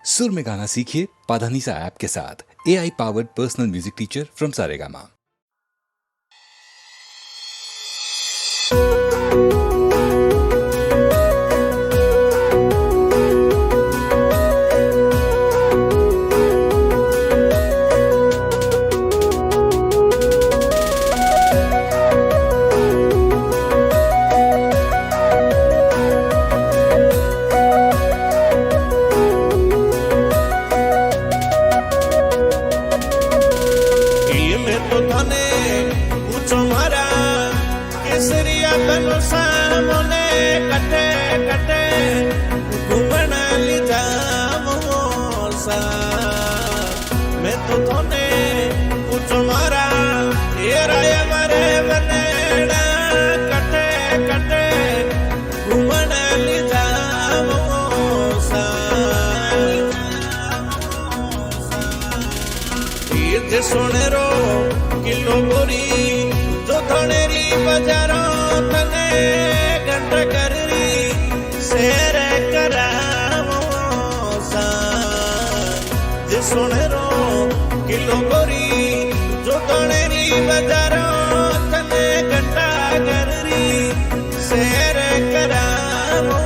सुर में गाना सीखिए पाधानीसा ऐप के साथ। AI powered personal music teacher from Saregama. मैं तो थोने पूछो मारा ये राय मरे बनेड़ा कटे कटे घूमन ली जामो सा तीर्थ सुने रो किलो बोरी जो धनेरी बजारो तने घंट करी शेर करामो सा जे सुने रो किलो बोरी जो धनेरी बजारो तने घंटा करी शेर करामो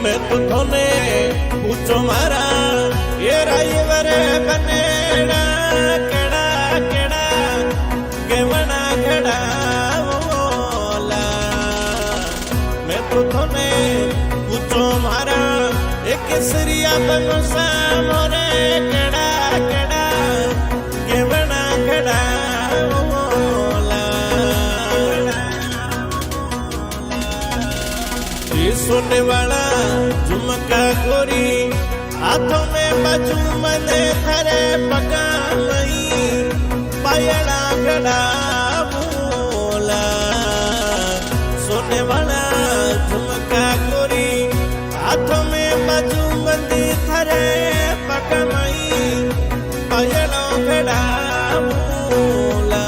मैं तो थोने पूछो मारा ये रायवर बनेड़ा केड़ा केड़ा गेवना घड़ा बोला मैं तो थोने पूछो मारा एक केसरिया बनो सामोरे केड़ा केड़ा गेवना घड़ा सोने वाला झुमका गोरी हाथों में बाजू मने थरे पका मई पायड़ा घड़ा बोला सोने वाला झुमका गोरी हाथों में बाजू मंदी थरे पका मई पायड़ा घड़ा बोला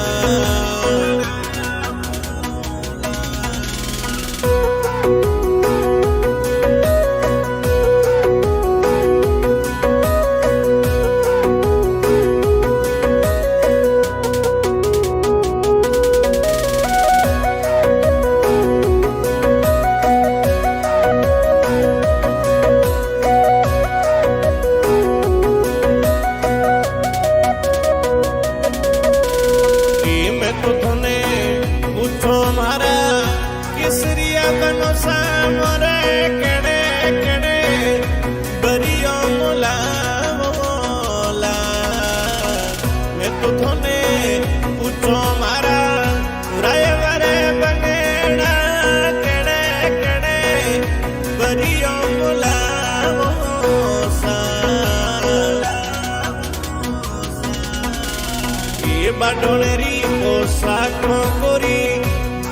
केसरिया बनो सामरे केड़े केड़े बरियो मुला बोला मैं तो थोने पूछो मारा रायवरे बनेड़ा केड़े केड़े बरियो मुला सा ये बाडोनेरी पोशाको गोरी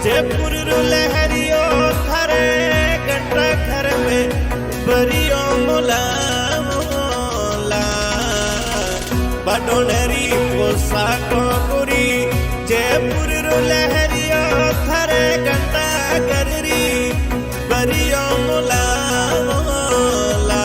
जयपुर लहरियो थरे घंटा घर में बरियो मुला मोला बाडोनेरी पोशाको गोरी जयपुर लहरियो थरे घंटा करी बरियो मुला मोला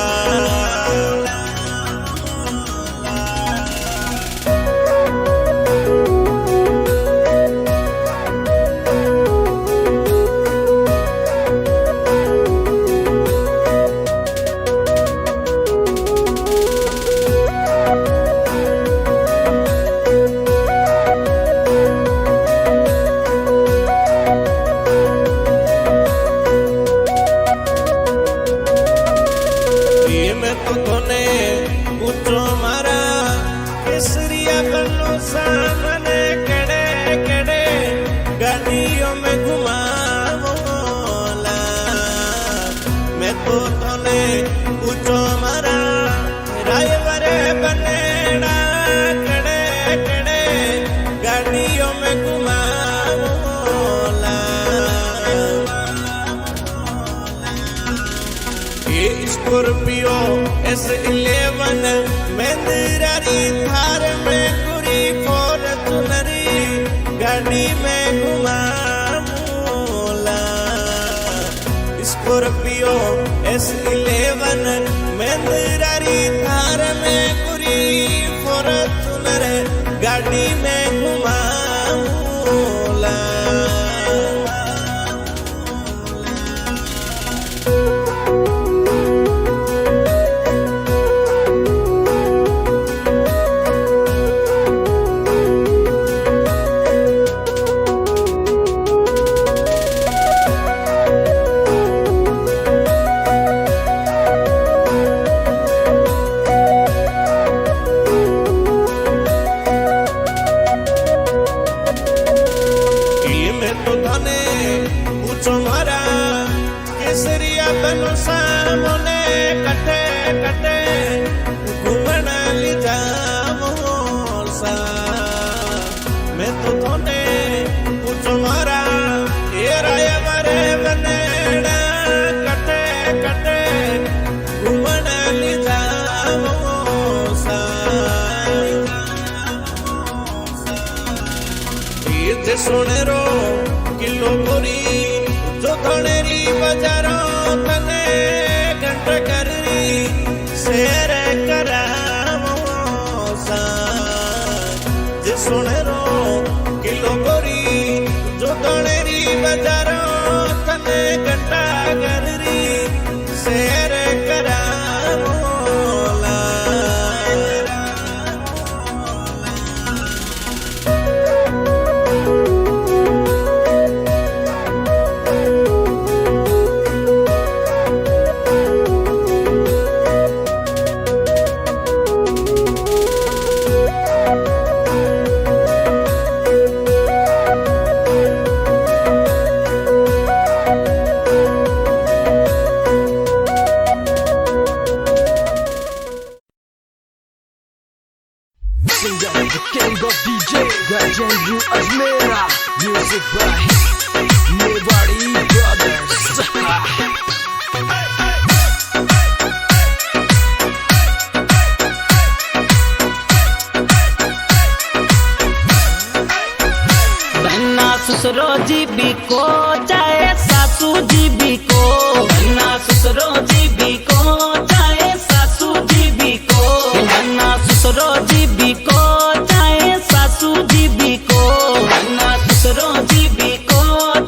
सामने कड़े कड़े गाड़ियों में घुमावोला मैं तो तने पूछो मारा स्कॉर्पियो S11 मेंदरारी थार में कुरी फॉर्चूनरी गाड़ी में घुमाऊला स्कॉर्पियो S11 मेंदरारी थार में कुरी फॉर्चूनर गाड़ी में घुमाऊला केसरिया बनो सामने कटे कटे घूमना ली जामो सा मैं तो थोने पूछो मारा ये राय मरे बनेड़ा कटे कटे घूमना ली जामो सा ये सुने रो किलो बोरी जो धनेरी बजारो तने घंट करी शेर करामो सा जे सुने रो किलो गोरी जो धनेरी बजारो तने घंटा करी शेर करामो ला The king of DJ Gajendu Ajmera. Music by Mewari Brothers. बहना ससुरो जी भी को चाहे सासू जी भी को बहना ससुरो जी भी को चाहे सासू जी भी को बहना ससुरो जी भी को चाहे सासू जी भी को बहना ससुरो जी भी को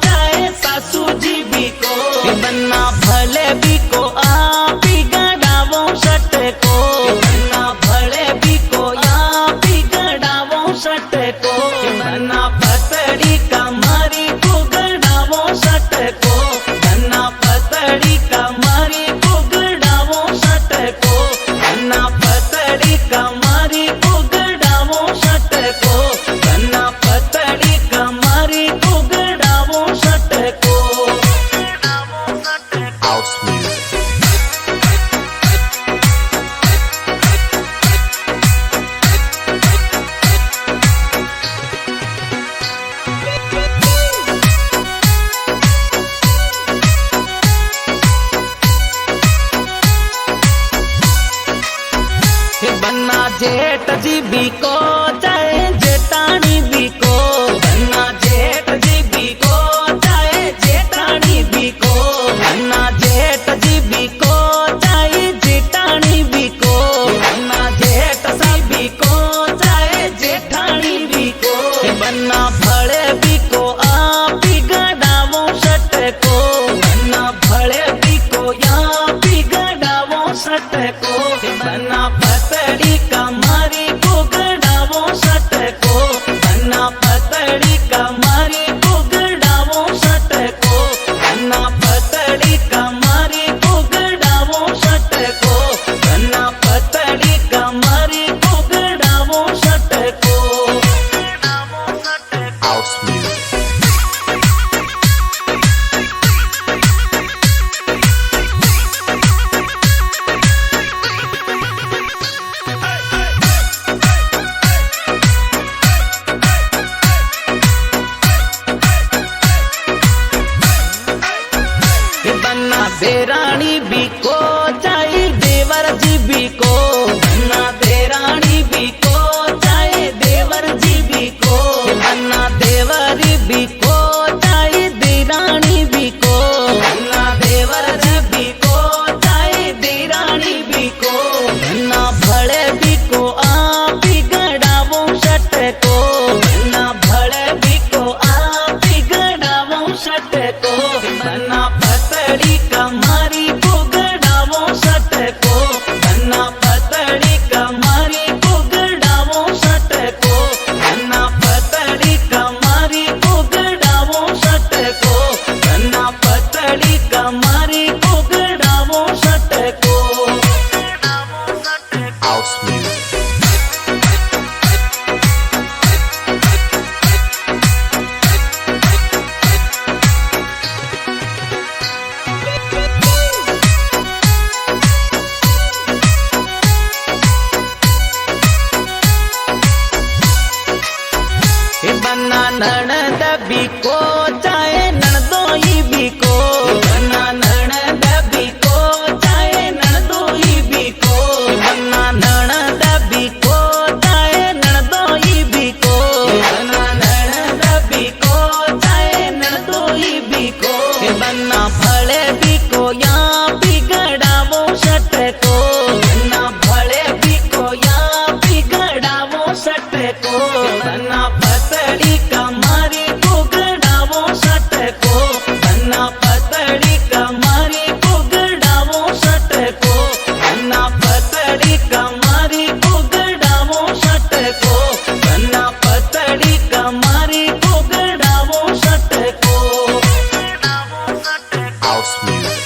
चाहे सासू जी भी को बहना भले भी को आप ही गड़ावो सट को बहना भले भी को आप ही गड़ावो सट को बहना पतड़ी कमरी को गड़ावो सट को बहना पतड़ी कमरी को गड़ावो सट को बहना पतड़ी कमरी को गड़ावो सट को बहना पतड़ी कमरी को गड़ावो सट को House music. बन्ना जेठ जी भी को चाहे जेठानी भी को बन्ना जेठ जी भी को चाहे जेठानी भी को बन्ना जेठ जी भी को चाहे जेठानी भी को बन्ना जेठ सी भी को चाहे जेठानी भी को बन्ना भले भी को आप ही गड़ावो सट को बन्ना भले भी को यहाँ भी गड़ावो सट को बन्ना पतड़ी कमरी को गड़ावो सट को बन्ना पतड़ी कमरी को गड़ावो सट को बन्ना पतड़ी कमरी को गड़ावो सट को बन्ना पतड़ी कमरी को गड़ावो सट को House music. पतड़ी कमारी उगड़ावो शट को, बन्ना पतड़ी कमारी उगड़ावो शट को। House music.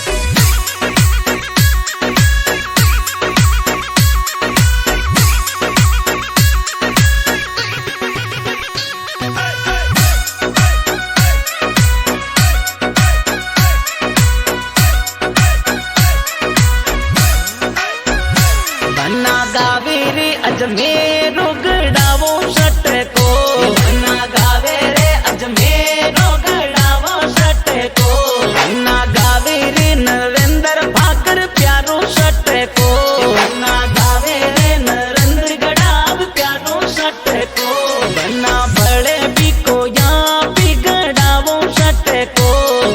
बन्ना गावे रे अजमेर उगड़ावो शट को, बन्ना गावे रे अजमेर उगड़ावो शट को। बन्ना गावे रे नरेंद्र भाकर प्यारो शट को, बन्ना गावे रे नरेंद्र गड़ाव प्यारो शट को। बन्ना भले भी को यहाँ बिगड़ावो शट को,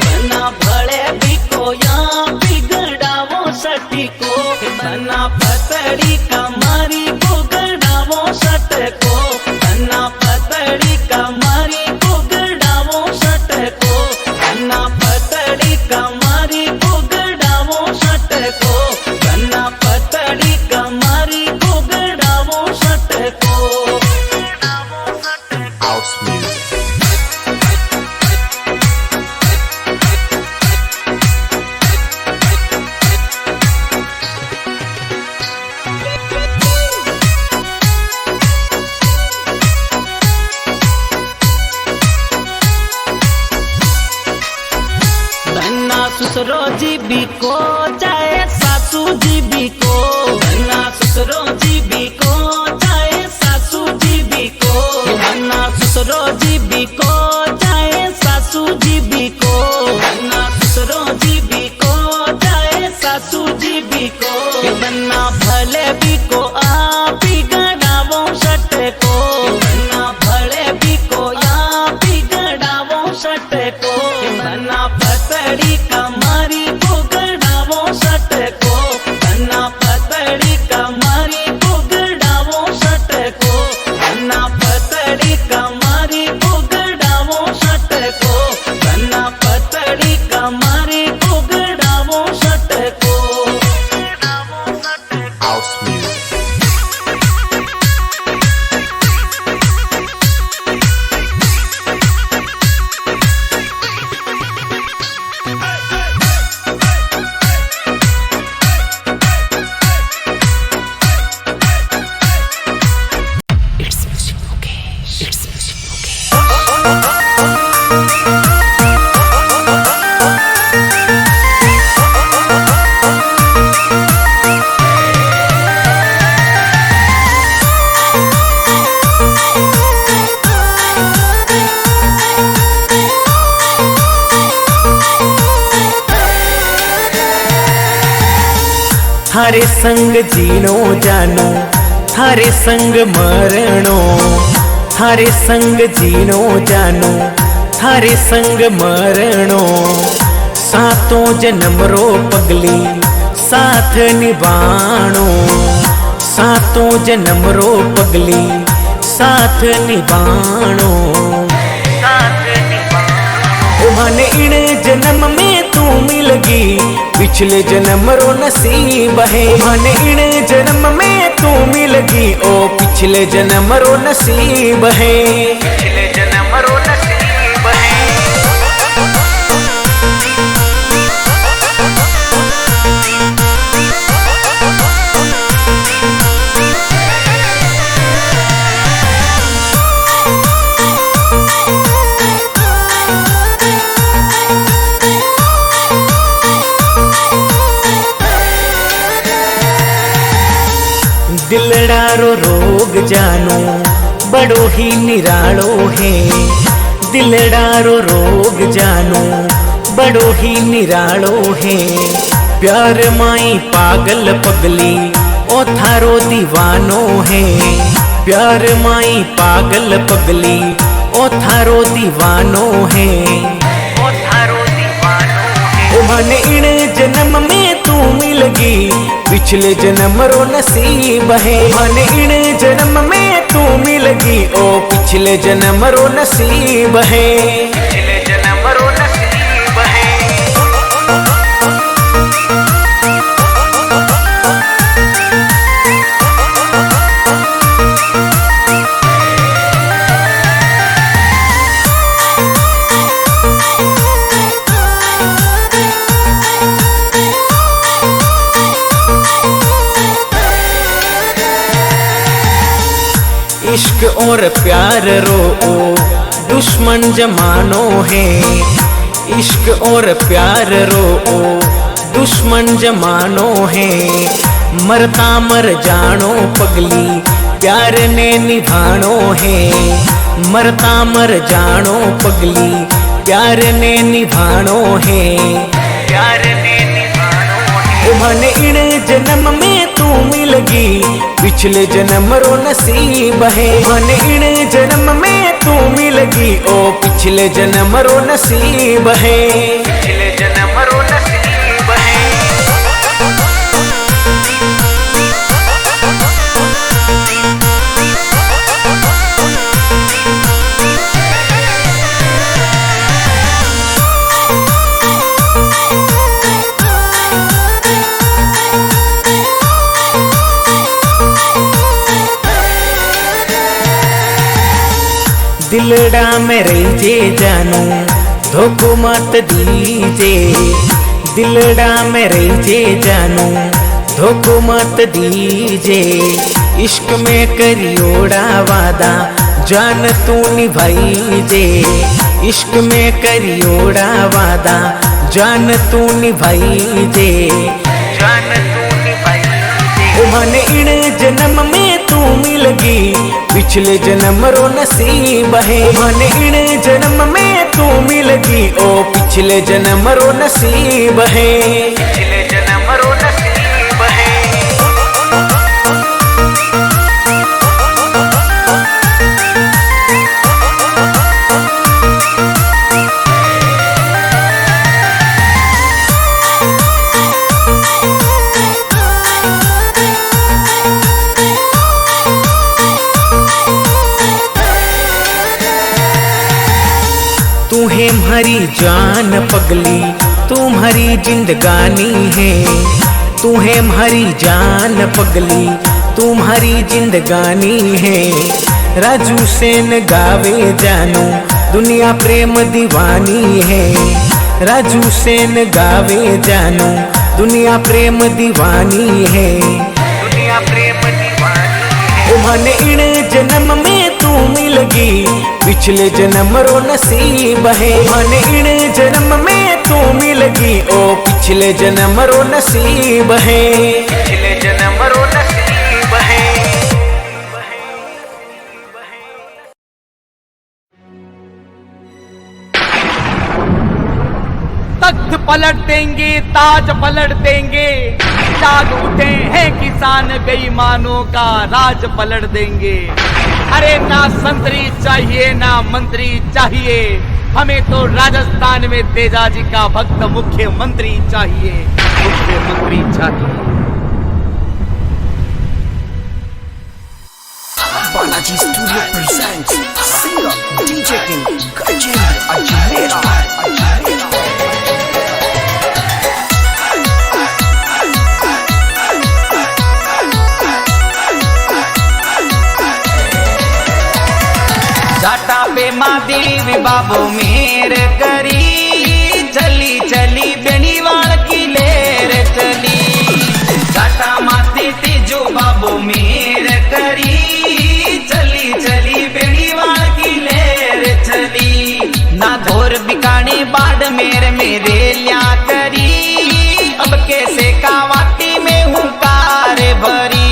बन्ना भले भी को यहाँ बिगड़ावो शट को। बन्ना पतड़ी कमारी उगड़ावो शट को, बन्ना पतड़ी कमारी उगड़ावो शट को, बन्ना पतड़ी कमारी उगड़ावो शट को, बन्ना पतड़ी कमारी उगड़ावो शट को। House music. बन्ना ससुरो जी भी को चाहे सासू जी भी को, बन्ना ससुरो जी भी को चाहे सासू जी भी को, बन्ना ससुरो जी भी को चाहे सासू जी भी को, बन्ना ससुरो जी भी को चाहे सासू जी भी को। बन्ना भले भी को आप ही गड़ावो शट को, बन्ना भले भी को आप ही गड़ावो शट को। बन्ना पतड़ी कमारी उगड़ावो शट को, बन्ना पतड़ी कमारी उगड़ावो शट को, बन्ना पतड़ी कमारी उगड़ावो शट को, बन्ना पतड़ी कमारी उगड़ावो शट को। House music. It's music okay, it's music okay। थारे संग जीनो जानो, थारे संग मरणो, थारे संग जीनो जानो, थारे संग मरणो। सातों जन्म रो पगली साथ निभाणो, सातों जन्म रो पगली साथ निभाणो। माने इन जन्म में तू मिलगी, पिछले जन्म रो नसीब है। माने इन जन्म में तू मिलगी, ओ पिछले जन्म रो नसीब है, पिछले जन्म रो नसीब है। दिलड़ारो रोग जानो बड़ो ही निरालो है, दिलड़ारो रोग जानो बड़ो ही निरालो है। प्यार माई पागल पगली ओ थारो दीवानो है, प्यार माई पागल पगली ओ थारो दीवानो है, ओ थारो दीवानो है। ओ माने इन जन्म में तू मिलगी, पिछले जन्म रो नसीब है। माने इन जन्म में तू मिलगी, ओ पिछले जन्म रो नसीब है, पिछले जन्म रो नसीब है। इश्क और प्यार रो दुश्मन जमानो है। इश्क और प्यार रो दुश्मन जमानो है। मरता मर जानो पगली प्यार ने निभानो है। मरता मर जानो पगली प्यार ने निभानो है। प्यार ने निभानो है। मन इन जन्म में तू मिलगी पिछले जन्म रो नसीब है। मन इन जन्म में तू मिलगी ओ पिछले जन्म रो नसीब है। पिछले जन्म रो नसीब है। दिलड़ा में रहीजे जानू धोखो मत दीजे। दिलड़ा में रहीजे जानू धोखो मत दीजे। इश्क में करियोड़ा वादा जान तू निभाईजे। इश्क में करियोड़ा वादा जान तू निभाईजे। जान तू निभाईजे। मन इन जन्म में तू मिलगी पिछले जन्म रो नसीब है। मन इन जन्म में तू मिलगी ओ पिछले जन्म रो नसीब है। पिछले जन्म रो नसीब है। तुम्हें हमारी जान पगली तुम्हारी जिंदगानी है। तुम्हें हमारी जान पगली तुम्हारी जिंदगानी है। राजू सेन गावे जानू दुनिया प्रेम दीवानी है। राजू सेन गावे जानू दुनिया प्रेम दीवानी है। दुनिया प्रेम दीवानी है। मन इन जन्म में तू मिलगी पिछले जन्म रो नसीब है। मन इन जन्म में तू मिलगी ओ पिछले जन्म रो नसीब है। पिछले जन्म रो नसीब है। तख्त पलट देंगे ताज पलट देंगे। जाग उठे हैं किसान बेईमानों का राज पलट देंगे। अरे ना संतरी चाहिए ना मंत्री चाहिए, हमें तो राजस्थान में तेजाजी का भक्त मुख्यमंत्री चाहिए। मुख्यमंत्री चाहिए। Balaji Studio presents singer DJ King Gajendra Ajmera. जाटा पे महादेवी बाबू मेर करी, चली चली बेनीवाल की लेर चली। जाटा माथे तेजो बाबू मेर करी, चली चली बेनीवाल की लेर चली। ना धोर बिकानी बाढ़ मेरे लिया करी, अब कैसे कावाटी में हूँ कार भरी।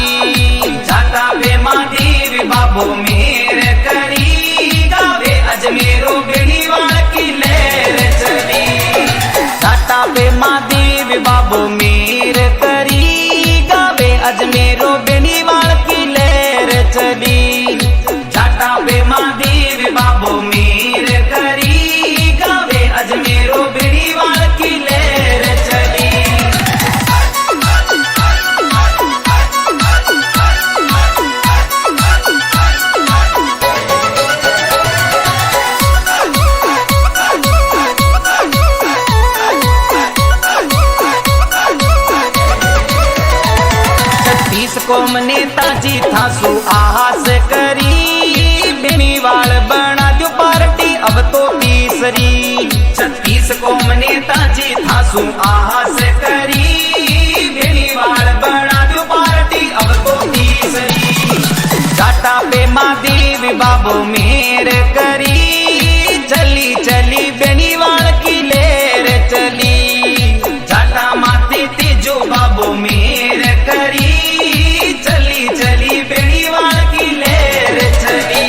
जाटा पे महादेवी बाबू मेर करी, अजमेरो बेनीवाल की लहर चली। जाटा पे महादेव बाबू मेर करी, गावे अजमेरो बेनीवाल की लहर चली। जाटा पे महादेव बाबू मेर करी, गावे अजमेरो बेनीवाल की लहर चली। कौम नेताजी थासु आस करी, बेनीवाल बना दो पार्टी अब तो तीसरी। 36 कौम नेताजी थासु आस करी, बेनीवाल बना दो पार्टी अब तो तीसरी। जाटा पे मादी बाबू मेर करी, चली चली बेनीवाल की लेर चली। जाटा माती तीजू बाबू मेर करी, चली चली बेनीवाल की लेर चली।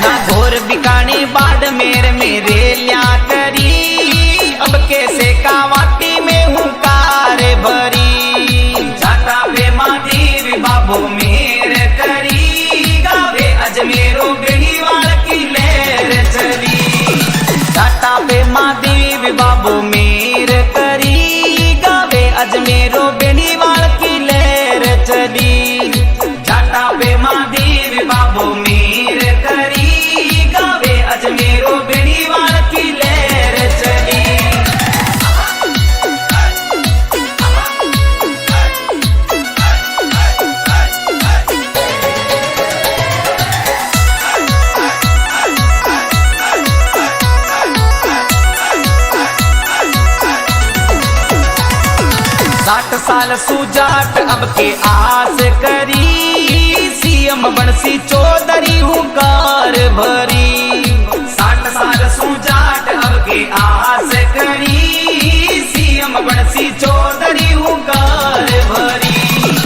ना घोर बिकानी बाढ़ मेर मेरे लिया करी, अब कैसे कावाटी में हूँ कार भरी। जाटा पे माधीवी बाबू मेर करी, गावे अजमेरो बेनीवाल की लेर चली। जाटा पे माधीवी बाबू मेर करी, गावे अजमेरो बेनीवाल की लेर चली। जाटा पे माधीवी बाबू मेर करी, गावे अजमेरो बेनीवाल की लेर चली। साठ साल सुजाट अब के आस करी, सीएम बंसी चौधरी हुकार भरी। 60 साल सुजाट अब के आस करी, सीएम बंसी चौधरी हुकार भरी।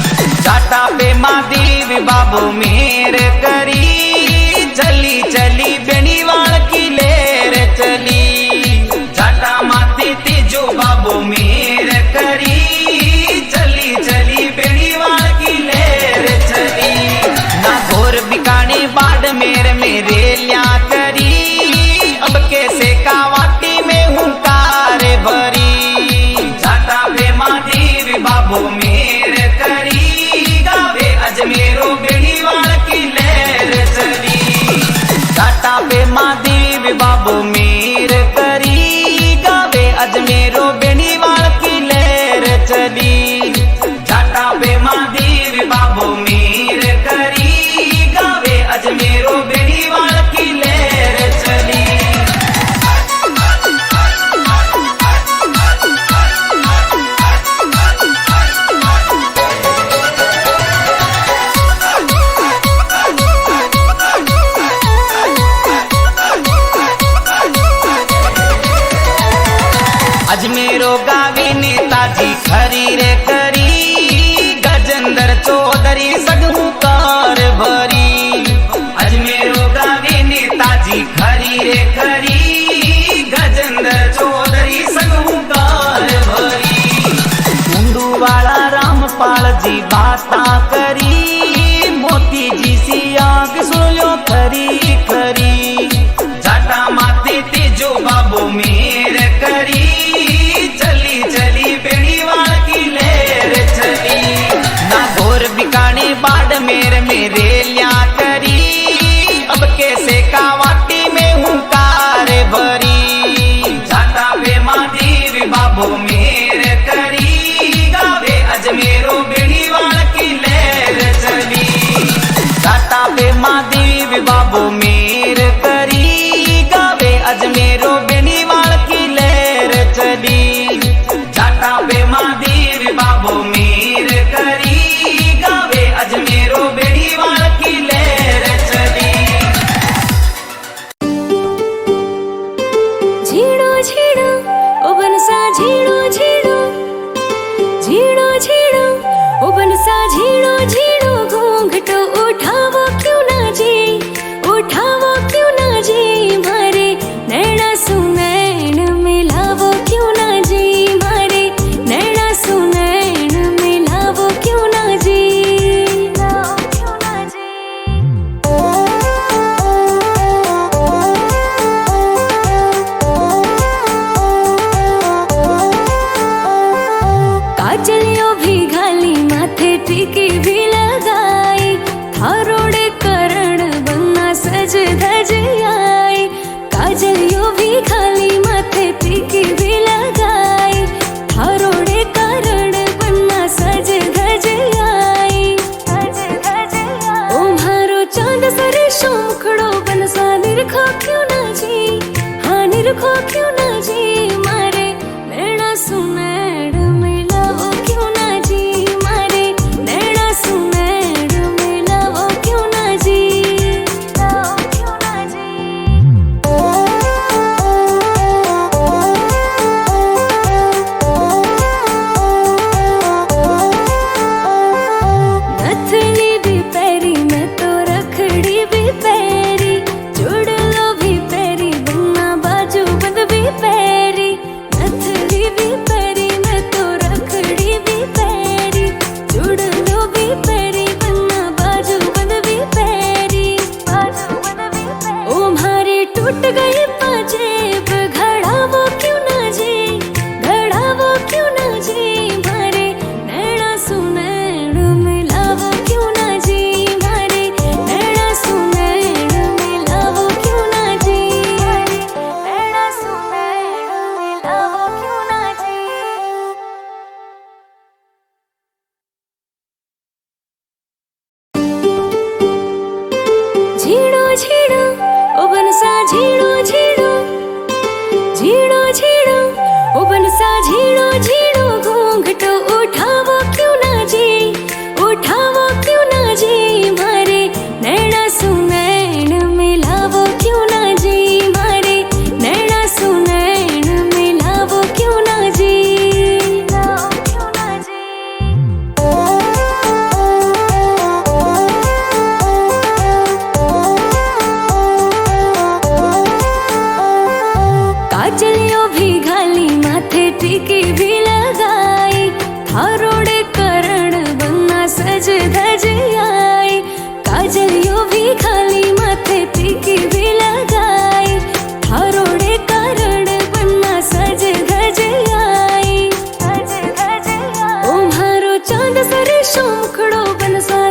जाटा पे माधीवी बाबू मेर करी, चली चली बेनीवाल की लेर चली। जाटा माती तीजू बाबू मेर करी, चली चली बेनीवाल की लेर चली। ना घोर बिकानी बाढ़ मेरे लिया करी, अब कैसे कावाटी में हूँ कार भरी। जाटा पे माधीवी बाबू मेर करी, गावे अजमेरो बेनीवाल की लेर चली। जाटा पे माधीवी बाबू मेर करी, गावे अजमेरो बेनीवाल की लेर चली। जाटा पे माधीवी बाबू मेर करी, गावे अजमेरो बेनीवाल की लेर चली। अजमेरो गावी नेताजी खरी रे करी, गजेंद्र चौधरी सगहुकार भरी। अजमेरो गावी नेताजी खरी रे करी, गजेंद्र चौधरी सगहुकार भरी। मुंडू वाला रामपाल जी बाता करी, मोती जी सी आग सोयो खरी खरी। जाटा माते तेजो बाबू मेर करी, चली चली बेनीवाल की लेर चली। ना घोर बिकानी बाढ़ मेरे लिया करी, अब कैसे कावाटी में हूँ कार भरी। जाटा पे माधीवी बाबू मेर करी, गावे अजमेरो बेनीवाल की लेर चली। जाटा पे माधीवी बाबू मेर करी, गावे अजमेरो बेनीवाल की लेर चली। जाटा पे माधीवी बाबू मेर करी, गावे अजमेरो बेनीवाल की लेर चली। झीड़ो झीड़ो ओ बनसा झीड़ो झीड़ो, झीड़ो झीड़ो ओ बनसा झीड़ो झीड़ो। घूंघटो उठावो क्यों ना जी, उठावो क्यों ना जी। मारे नैना सुनैन मिलावो क्यों ना जी, मारे नैना सुनैन मिलावो क्यों ना जी, क्यों ना जी। काजलियो भी घाली, माथे टीकी भी लगाई, थारोड़े करण बन्ना सज धज आई। काजलियो भी घाली, माथे टीकी भी लगाई, थारोड़े करण बन्ना सज धज आई। ओ मारो चांद सरे शोखड़ो बनसा निरखो क्यों ना जी, हाँ निरखो क्यों ना जी। मारे नैना सुनैन मिलावो क्यों ना जी, मारे नैना सुनैन मिलावो क्यों ना जी।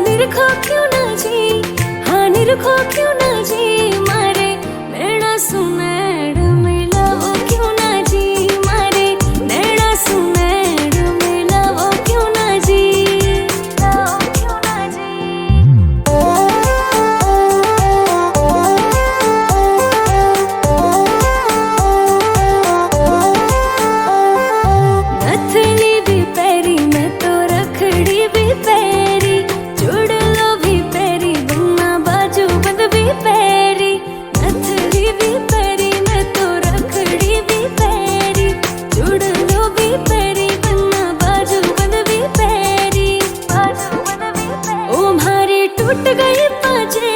निरखो क्यों ना जी, हाँ निरखो क्यों ना जी, मारे नैना सुनैण मिलावो क्यों ना जी, मारे नैना सुनैण मिलावो क्यों ना जी, मिलावो क्यों ना जी। नथनी भी पैरी मैं तो रखड़ी भी पैरी, चूड़लो भी पैरी बन्ना बाजू बंद भी पैरी, नथनी भी पैरी मैं तो रखड़ी भी पैरी, चूड़लो भी पैरी बन्ना बाजू बंद भी पैरी, बाजू बंद भी पैरी। ओ मारी टूट गई पाजे